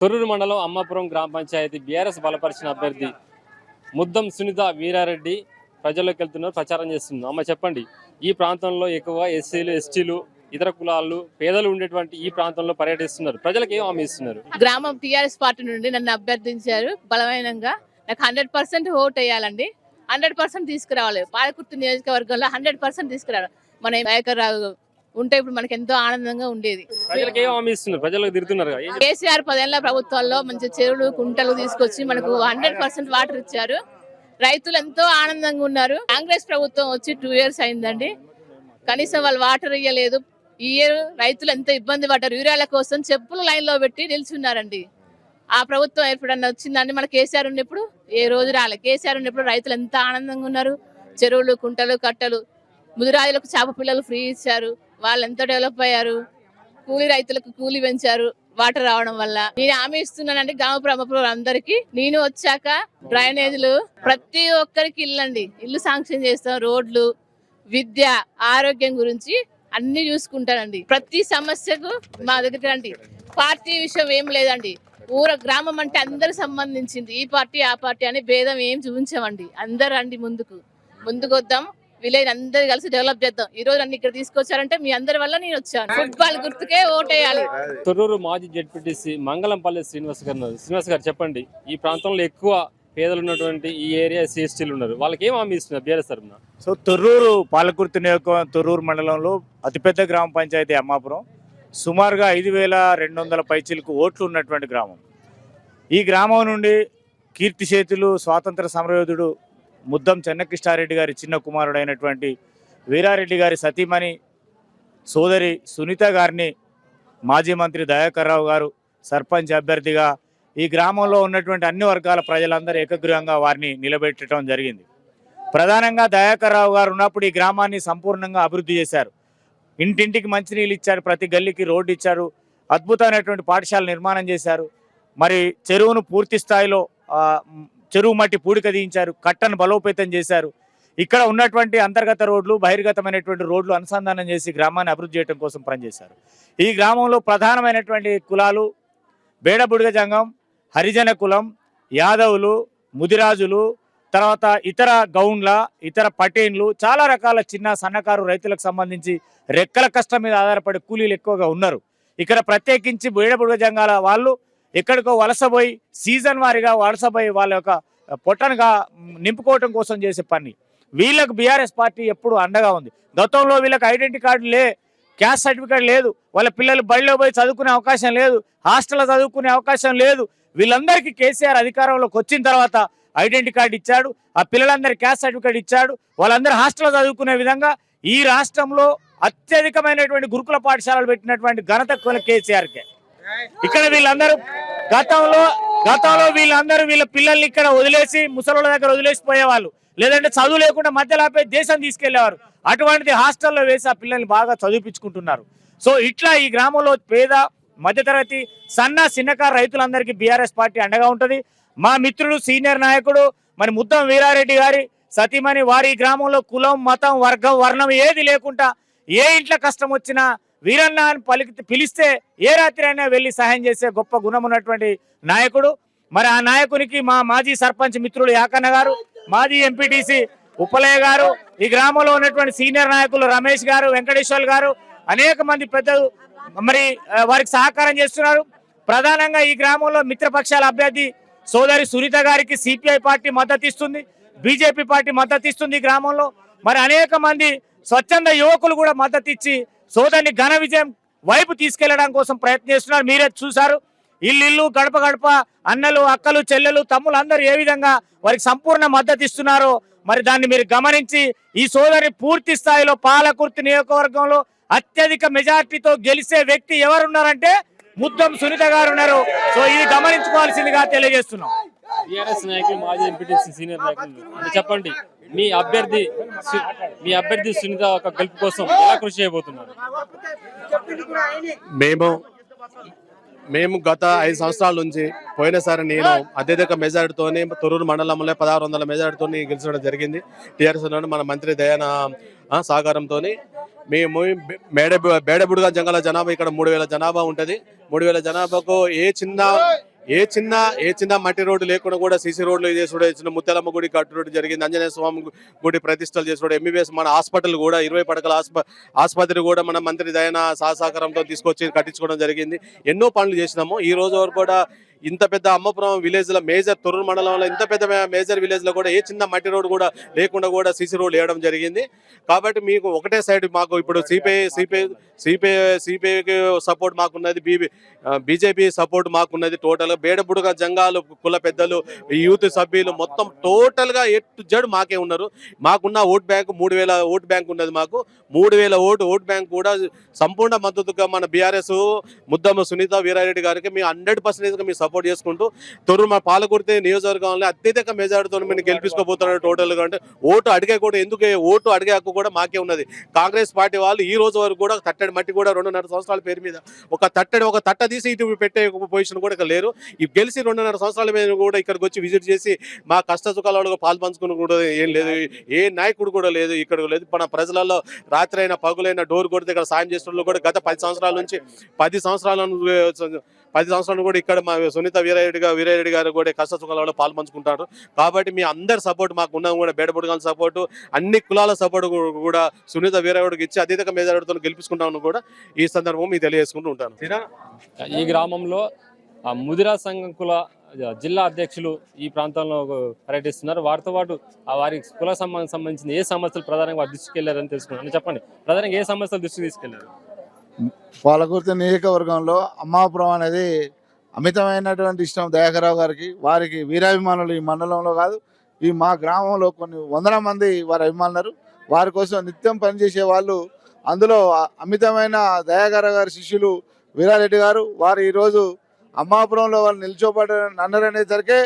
తొర్రూరు మండలం అమ్మాపురం గ్రామ పంచాయతీ బీఆర్ఎస్ బలపరిచిన అభ్యర్థి ముద్దం సునీత వీరారెడ్డి ప్రజల్లోకి వెళ్తున్నారు, ప్రచారం చేస్తున్నారు. అమ్మ చెప్పండి, ఈ ప్రాంతంలో ఎక్కువ ఎస్సీలు, ఎస్టీలు, ఇతర కులాలు, పేదలు ఉండేటువంటి ఈ ప్రాంతంలో పర్యటిస్తున్నారు. ప్రజలకు ఏం హామీ ఇస్తున్నారు? గ్రామం టీఆర్ఎస్ పార్టీ నుండి నన్ను అభ్యర్థించారు. బలమైనంగా నాకు 100% ఓట్ వేయాలండి. 100% తీసుకురావాలి. పాలకుర్తి నియోజకవర్గంలో 100% తీసుకురావాలి. మన దయాకర్ రావు ఉంటే ఇప్పుడు మనకి ఎంతో ఆనందంగా ఉండేది. ప్రజలకు ఏం హామీ ఇస్తున్నారు? ప్రజలకు తిరుగుతున్నారు. కేసీఆర్ 10 ఏళ్ల ప్రభుత్వాల్లో మంచి చెరువులు, కుంటలు తీసుకొచ్చి మనకు 100% వాటర్ ఇచ్చారు. రైతులు ఎంతో ఆనందంగా ఉన్నారు. కాంగ్రెస్ ప్రభుత్వం వచ్చి 2 years అయిందండి. కనీసం వాళ్ళు వాటర్ ఇయ్యలేదు. ఈ ఇయర్ రైతులు ఎంత ఇబ్బంది పడ్డారు. యూరియాల కోసం చెప్పులు లైన్ లో పెట్టి నిల్చున్నారండి. ఆ ప్రభుత్వం ఎప్పుడన్నా వచ్చిందండి? మన కేసీఆర్ ఉన్నప్పుడు ఏ రోజు రాలే. కేసీఆర్ ఉన్నప్పుడు రైతులు ఎంత ఆనందంగా ఉన్నారు. చెరువులు, కుంటలు, కట్టలు, ముదిరాజులకు చేప పిల్లలు ఫ్రీ ఇచ్చారు. వాళ్ళు ఎంత డెవలప్ అయ్యారు. కూలీ రైతులకు కూలీ పెంచారు వాటర్ రావడం వల్ల. నేను హామీ ఇస్తున్నానండి గ్రామ అందరికి. నేను వచ్చాక డ్రైనేజీలు ప్రతి ఒక్కరికి ఇల్లు శాంక్షన్ చేస్తాం. రోడ్లు, విద్య, ఆరోగ్యం గురించి అన్ని చూసుకుంటానండి. ప్రతి సమస్యకు మా దగ్గర రండి. పార్టీ విషయం ఏం లేదండి. గ్రామం అంటే అందరు సంబంధించింది. ఈ పార్టీ ఆ పార్టీ అని భేదం ఏం చూపించామండి. అందరు రండి, ముందుకు వద్దాం. విలేజ్ అందరు కలిసి డెవలప్ చేద్దాం. ఈ రోజు అన్ని ఇక్కడ తీసుకొచ్చారంటే మీ అందరి వల్ల నేను వచ్చాను. ఫుట్బాల్ గుర్తుకే ఓటేయాలి. తొర్రూరు మాజీ జెడ్పీటీసీ మంగళంపల్లి శ్రీనివాస్ గారు చెప్పండి, ఈ ప్రాంతంలో ఎక్కువ పేదలు ఉన్నటువంటి ఈ ఏరియా ఎస్సీలు ఉన్నారు, వాళ్ళకి ఏం హామీ ఇస్తున్నారు బీఆర్ఎస్ తరఫున? సో తొర్రూరు పాలకుర్తి నియోజకవర్గం తొర్రూరు మండలంలో అతిపెద్ద గ్రామ పంచాయతీ అమ్మాపురం. సుమారుగా 5,200 పైచీలకు ఓట్లు ఉన్నటువంటి గ్రామం. ఈ గ్రామం నుండి కీర్తిశేతులు స్వాతంత్ర సమరయోధుడు ముద్దం చెన్నకృష్ణారెడ్డి గారి చిన్న కుమారుడైనటువంటి వీరారెడ్డి గారి సతీమణి సోదరి సునీత గారిని మాజీ మంత్రి దయాకర్ రావు గారు సర్పంచ్ అభ్యర్థిగా ఈ గ్రామంలో ఉన్నటువంటి అన్ని వర్గాల ప్రజలందరూ ఏకగ్రీవంగా వారిని నిలబెట్టడం జరిగింది. ప్రధానంగా దయాకర్ రావు గారు ఉన్నప్పుడు ఈ గ్రామాన్ని సంపూర్ణంగా అభివృద్ధి చేశారు. ఇంటింటికి మంచినీళ్ళు ఇచ్చారు, ప్రతి గల్లీకి రోడ్డు ఇచ్చారు, అద్భుతమైనటువంటి పాఠశాల నిర్మాణం చేశారు. మరి చెరువును పూర్తి స్థాయిలో చెరువు మట్టి పూడిక తీయించారు, కట్టను బలోపేతం చేశారు. ఇక్కడ ఉన్నటువంటి అంతర్గత రోడ్లు, బహిర్గతమైనటువంటి రోడ్లు అనుసంధానం చేసి గ్రామాన్ని అభివృద్ధి చేయడం కోసం పనిచేశారు. ఈ గ్రామంలో ప్రధానమైనటువంటి కులాలు బేడబుడిగ జంగం, హరిజన కులం, యాదవులు, ముదిరాజులు, తర్వాత ఇతర గౌండ్ల, ఇతర పటేన్లు, చాలా రకాల చిన్న సన్నకారు రైతులకు సంబంధించి రెక్కల కష్టం మీద ఆధారపడే కూలీలు ఎక్కువగా ఉన్నారు. ఇక్కడ ప్రత్యేకించి బేడబుడిగ జంగాల వాళ్ళు ఎక్కడికో వలసపోయి సీజన్ వారీగా వలసపోయి వాళ్ళ యొక్క పొట్టనుగా నింపుకోవటం కోసం చేసే పని. వీళ్ళకు బీఆర్ఎస్ పార్టీ ఎప్పుడు అండగా ఉంది. గతంలో వీళ్ళకి ఐడెంటిటీ కార్డు క్యాస్ట్ సర్టిఫికేట్ లేదు, వాళ్ళ పిల్లలు బడిలో పోయి చదువుకునే అవకాశం లేదు, హాస్టల్లో చదువుకునే అవకాశం లేదు. వీళ్ళందరికీ కేసీఆర్ అధికారంలోకి వచ్చిన తర్వాత ఐడెంటిటీ కార్డు ఇచ్చాడు, ఆ పిల్లలందరికీ క్యాస్ట్ సర్టిఫికేట్ ఇచ్చాడు, వాళ్ళందరూ హాస్టల్లో చదువుకునే విధంగా ఈ రాష్ట్రంలో అత్యధికమైనటువంటి గురుకుల పాఠశాలలు పెట్టినటువంటి ఘనత కేసీఆర్కే. ఇక్కడ వీళ్ళందరూ గతంలో వీళ్ళందరూ వీళ్ళ పిల్లల్ని ఇక్కడ వదిలేసి ముసలోళ్ళ దగ్గర వదిలేసిపోయేవాళ్ళు, లేదంటే చదువు లేకుండా మధ్యలో ఆపే దేశం తీసుకెళ్లేవారు. అటువంటిది హాస్టల్లో వేసి ఆ పిల్లల్ని బాగా చదివించుకుంటున్నారు. సో ఇట్లా ఈ గ్రామంలో పేద, మధ్యతరగతి, చిన్నకారు రైతులందరికీ బీఆర్ఎస్ పార్టీ అండగా ఉంటుంది. మా మిత్రుడు సీనియర్ నాయకుడు మరి ముద్దం వీరారెడ్డి గారి సతీమణి వారి గ్రామంలో కులం, మతం, వర్గం, వర్ణం ఏది లేకుండా ఏ ఇంట్లో కష్టం వచ్చినా వీరన్న అని పిలిస్తే ఏ రాత్రి అయినా వెళ్ళి సహాయం చేసే గొప్ప గుణం ఉన్నటువంటి నాయకుడు. మరి ఆ నాయకునికి మా మాజీ సర్పంచ్ మిత్రుడు యాకన్న గారు, మాజీ ఎంపీటీసీ ఉప్పలయ్య గారు, ఈ గ్రామంలో ఉన్నటువంటి సీనియర్ నాయకులు రమేష్ గారు, వెంకటేశ్వర్ గారు, అనేక మంది పెద్దలు మరి వారికి సహకారం చేస్తున్నారు. ప్రధానంగా ఈ గ్రామంలో మిత్రపక్షాల అభ్యర్థి సోదరి సునీత గారికి సిపిఐ పార్టీ మద్దతు ఇస్తుంది, బీజేపీ పార్టీ మద్దతు ఇస్తుంది. ఈ గ్రామంలో మరి అనేక మంది స్వచ్ఛంద యువకులు కూడా మద్దతు ఇచ్చి సోదరిని ఘన విజయం వైపు తీసుకెళ్లడం కోసం ప్రయత్నం చేస్తున్నారు. మీరే చూశారు, ఇల్లు గడప గడప అన్నలు, అక్కలు, చెల్లెలు, తమ్ములు అందరూ ఏ విధంగా వారికి సంపూర్ణ మద్దతు ఇస్తున్నారో మరి దాన్ని మీరు గమనించి ఈ సోదరిని పూర్తి స్థాయిలో పాలకుర్తి నియోజకవర్గంలో అత్యధిక మెజార్టీతో గెలిచే వ్యక్తి ఎవరున్నారంటే ముద్దం సునీత గారు ఉన్నారు. సో ఇది గమనించుకోవాల్సిందిగా తెలియజేస్తున్నాం. టీఆర్ఎస్ నాయకులు, మాజీ ఎంపీటీసీ, సీనియర్ నాయకులు చెప్పండి, మీ అభ్యర్థి సునీత ఒక గెలుపు కోసం ఎలా కృషి చేయబోతున్నారు? మేము గత 5 సంవత్సరాల నుంచి పోయినసారి నేను అత్యధిక మెజారిటీతో తొర్రూరు మండలంలో 1600 మెజారిటీతో గెలిచడం జరిగింది. టీఆర్ఎస్ మన మంత్రి దయాన సహకారంతో మేము బేడబుడిగా జంగల జనాభా ఇక్కడ 3000 జనాభా ఉంటుంది. 3000 జనాభాకు ఏ చిన్న మట్టి రోడ్డు లేకుండా కూడా సీసీ రోడ్లు చేసుడు, చిన్న ముత్యాలమ్మ గుడి కట్టుడు జరిగింది, ఆంజనేయ స్వామి గుడి ప్రతిష్టలు చేసుడు, ఎంబీబీఎస్ మన హాస్పిటల్ కూడా 20 పడకల ఆసుపత్రి కూడా మన మంత్రి దయన సహకారంతో తీసుకొచ్చి కట్టించుకోవడం జరిగింది. ఎన్నో పనులు చేసినాము. ఈ రోజు వరకు కూడా ఇంత పెద్ద అమ్మపురం విలేజ్ లో మేజర్ తొర్రూరు మండలంలో ఇంత పెద్ద మేజర్ విలేజ్ లో కూడా ఏ చిన్న మట్టి రోడ్డు కూడా లేకుండా కూడా సీసీ రోడ్లు వేయడం జరిగింది. కాబట్టి మీకు ఒకటే సైడ్ మాకు ఇప్పుడు సిపిఐకి సపోర్ట్ మాకున్నది, బీజేపీ సపోర్ట్ మాకున్నది. టోటల్ బేడబుడుగా జంగాలు కుల పెద్దలు, యూత్ సభ్యులు మొత్తం టోటల్ గా ఎటు జడు మాకే ఉన్నారు. మాకున్న ఓట్ బ్యాంక్ 3000 ఓట్ బ్యాంక్ ఉన్నది. మాకు 3000 ఓట్ బ్యాంక్ కూడా సంపూర్ణ మద్దతుగా మన బీఆర్ఎస్ ముద్దమ్మ సునీత వీరారెడ్డి గారికి మేము 100% మీ సపోర్ట్ చేసుకుంటూ తొర్రూరు మా పాలకుర్తి నియోజకవర్గంలో అత్యధిక మెజారిటీతో మేము గెలిపించుకోబోతున్నారు. టోటల్ గా అంటే ఓటు అడిగే కూడా ఓటు అడిగే హక్కు కూడా మాకే ఉన్నది. కాంగ్రెస్ పార్టీ వాళ్ళు ఈ రోజు వరకు కూడా తట్టడి మట్టి కూడా 2.5 సంవత్సరాల పేరు మీద ఒక తట్ట తీసి ఇటు పెట్టే పొజిషన్ కూడా ఇక్కడ లేరు. ఈ గెలిచి 2.5 సంవత్సరాల మీద కూడా ఇక్కడికి వచ్చి విజిట్ చేసి మా కష్ట సుఖాలలో పాలు పంచుకుని కూడా ఏం లేదు. ఏ నాయకుడు కూడా లేదు, ఇక్కడ లేదు. మన ప్రజలలో రాత్రి అయినా పగులైనా డోర్ కొడితే ఇక్కడ సాయం చేసిన కూడా గత 10 సంవత్సరాల నుంచి 10 సంవత్సరాలు కూడా ఇక్కడ మా సునీత వీరారెడ్డి గారు కూడా కష్ట సుఖాలలో పాలు పంచుకుంటారు. కాబట్టి మీ అందరి సపోర్ట్ మాకు ఉన్న కూడా బేడబుడగాల సపోర్టు, అన్ని కులాల సపోర్ట్ కూడా సునీత వీరారెడ్డికి ఇచ్చి అత్యధిక మెజారిటీతో గెలిపించుకుంటామని కూడా ఈ సందర్భం మీకు తెలియజేసుకుంటూ ఉంటాను. ఈ గ్రామంలో ముదిరా సంఘం కుల జిల్లా అధ్యక్షులు ఈ ప్రాంతంలో పర్యటిస్తున్నారు. వారితో పాటు వారి కుల సంబంధించిన ఏ సమస్యలు ప్రధానంగా వారి దృష్టికి వెళ్ళారని తెలుసుకున్నాను. చెప్పండి, ప్రధానంగా ఏ సమస్యలు దృష్టికి తీసుకెళ్లారు? పాలకుర్తి నియోజకవర్గంలో అమ్మాపురం అనేది అమితమైనటువంటి ఇష్టం దయాకర్రావు గారికి. వారికి వీరాభిమానులు ఈ మండలంలో కాదు, ఈ మా గ్రామంలో కొన్ని వందల మంది వారి అభిమానులు. వారి కోసం నిత్యం పనిచేసే వాళ్ళు. అందులో అమితమైన దయాకర్రావు గారి శిష్యులు వీరారెడ్డి గారు. వారు ఈరోజు అమ్మాపురంలో వాళ్ళు నిల్చోబడ్డారనేసరికి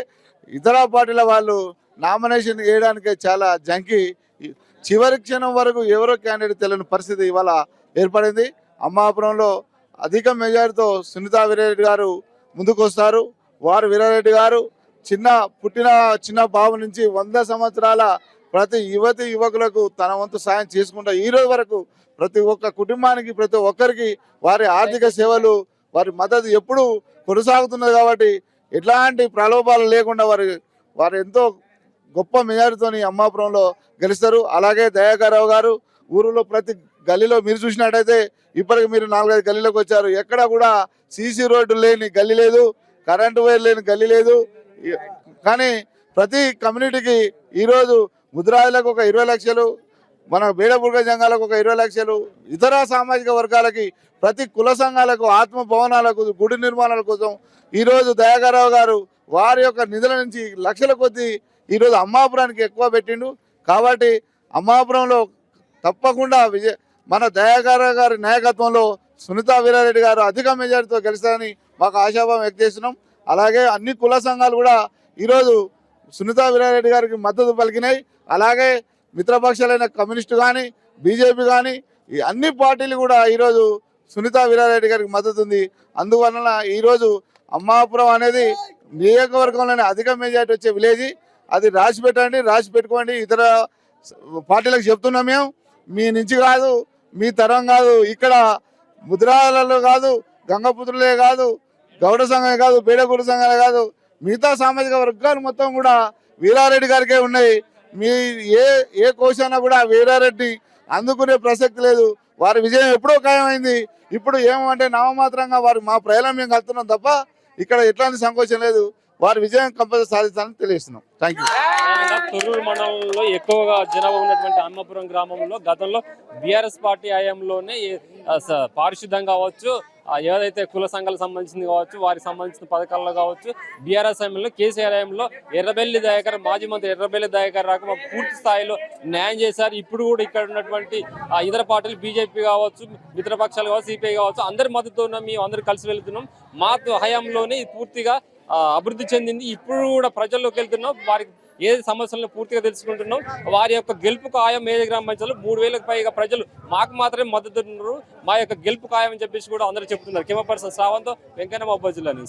ఇతర పార్టీల వాళ్ళు నామినేషన్ వేయడానికి చాలా జంకి చివరి క్షణం వరకు ఎవరో క్యాండిడేట్ తెలియని పరిస్థితి ఇవాళ ఏర్పడింది. అమ్మాపురంలో అధిక మెజారిటీతో సునీతా వీరారెడ్డి గారు ముందుకు వస్తారు. వారు వీరారెడ్డి గారు పుట్టిన చిన్న బాబు నుంచి 100 సంవత్సరాల ప్రతి యువకులకు తన వంతు సాయం చేసుకుంటా ఈ రోజు వరకు ప్రతి ఒక్క కుటుంబానికి ప్రతి ఒక్కరికి వారి ఆర్థిక సేవలు వారి మద్దతు ఎప్పుడూ కొనసాగుతున్నది. కాబట్టి ఎట్లాంటి ప్రలోభాలు లేకుండా వారు ఎంతో గొప్ప మెజారిటీతో అమ్మాపురంలో గెలుస్తారు. అలాగే దయాకర్రావు గారు ఊరిలో ప్రతి గల్లీలో మీరు చూసినట్టయితే ఇప్పటికి మీరు 4-5 గల్లీలోకి వచ్చారు. ఎక్కడ కూడా సీసీ రోడ్డు లేని గల్లీ లేదు, కరెంటు వైర్ లేని గల్లీ లేదు. కానీ ప్రతి కమ్యూనిటీకి ఈరోజు ముద్రాయిలకు ఒక 20 లక్షలు, మన బేడబుర్గ జంగాలకు ఒక 20 లక్షలు, ఇతర సామాజిక వర్గాలకి ప్రతి కుల సంఘాలకు ఆత్మ భవనాలకు గుడి నిర్మాణాల కోసం ఈరోజు దయాకర్రావు గారు వారి యొక్క నిధుల నుంచి లక్షల కొద్దీ ఈరోజు అమ్మాపురానికి ఎక్కువ పెట్టిండు. కాబట్టి అమ్మాపురంలో తప్పకుండా మన దయాకర్రావు గారి నాయకత్వంలో సునీతా వీరారెడ్డి గారు అధిక మెజారిటీతో గెలుస్తారని మాకు ఆశాభావం వ్యక్తం చేస్తున్నాం. అలాగే అన్ని కుల సంఘాలు కూడా ఈరోజు సునీతా వీరారెడ్డి గారికి మద్దతు పలికినాయి. అలాగే మిత్రపక్షాలైన కమ్యూనిస్టు కానీ బీజేపీ కానీ ఈ అన్ని పార్టీలు కూడా ఈరోజు సునీతా వీరారెడ్డి గారికి మద్దతు ఉంది. అందువలన ఈరోజు అమ్మాపురం అనేది నియోజకవర్గంలోనే అధిక మెజారిటీ వచ్చే విలేజ్. అది రాసి పెట్టుకోండి. ఇతర పార్టీలకు చెప్తున్నాం, మేము మీ నుంచి కాదు, మీ తరం కాదు, ఇక్కడ ముద్రాలలో కాదు, గంగపుత్రులే కాదు, గౌడ సంఘమే కాదు, బేడగూడ సంఘాలే కాదు, మిగతా సామాజిక వర్గాలు మొత్తం కూడా వీరారెడ్డి గారికే ఉన్నాయి. మీ ఏ కోశాన కూడా వీరారెడ్డి అందుకునే ప్రసక్తి లేదు. వారి విజయం ఎప్పుడో ఖాయమైంది. ఇప్పుడు ఏమంటే నామమాత్రంగా మా ప్రయాణం మేము కలుతున్నాం తప్ప ఇక్కడ ఎట్లాంటి సంకోచం లేదు. వారి విజయం కంపల్సరీ సాధిస్తానని తెలియజేస్తున్నాం. Thank you. తొర్రూరు మండలంలో ఎక్కువగా జనాభా ఉన్నటువంటి అమ్మపురం గ్రామంలో గతంలో బీఆర్ఎస్ పార్టీ హయాంలోనే పారిశుద్ధం కావచ్చు, ఏదైతే కుల సంఘాలకు సంబంధించింది కావచ్చు, వారికి సంబంధించిన పథకాల్లో కావచ్చు, బీఆర్ఎస్ హయాంలో కేసీఆర్ హయాంలో మాజీ మంత్రి ఎర్రబెల్లి దయాకర్ రాక పూర్తి స్థాయిలో న్యాయం చేశారు. ఇప్పుడు కూడా ఇక్కడ ఉన్నటువంటి ఇతర పార్టీలు బీజేపీ కావచ్చు, మిత్రపక్షాలు కావచ్చు, సిపిఐ కావచ్చు, అందరి మద్దతు ఉన్నాం. మేము అందరూ కలిసి వెళ్తున్నాం. మా హయాంలోనే పూర్తిగా అభివృద్ధి చెందింది. ఇప్పుడు కూడా ప్రజల్లోకి వెళ్తున్నాం. వారికి ఏ సమస్యలను పూర్తిగా తెలుసుకుంటున్నాం. వారి యొక్క గెలుపు ఖాయం మేజర్ గ్రామ పంచాయతీలో 3000కు పైగా ప్రజలు మాకు మాత్రమే మద్దతు ఉన్నారు. మా యొక్క గెలుపు ఖాయం అని చెప్పేసి కూడా అందరూ చెప్తున్నారు. కెమెరా పర్సన్ శ్రావంతో వెంకన్న మహబూబ్ జిల్లా నుంచి.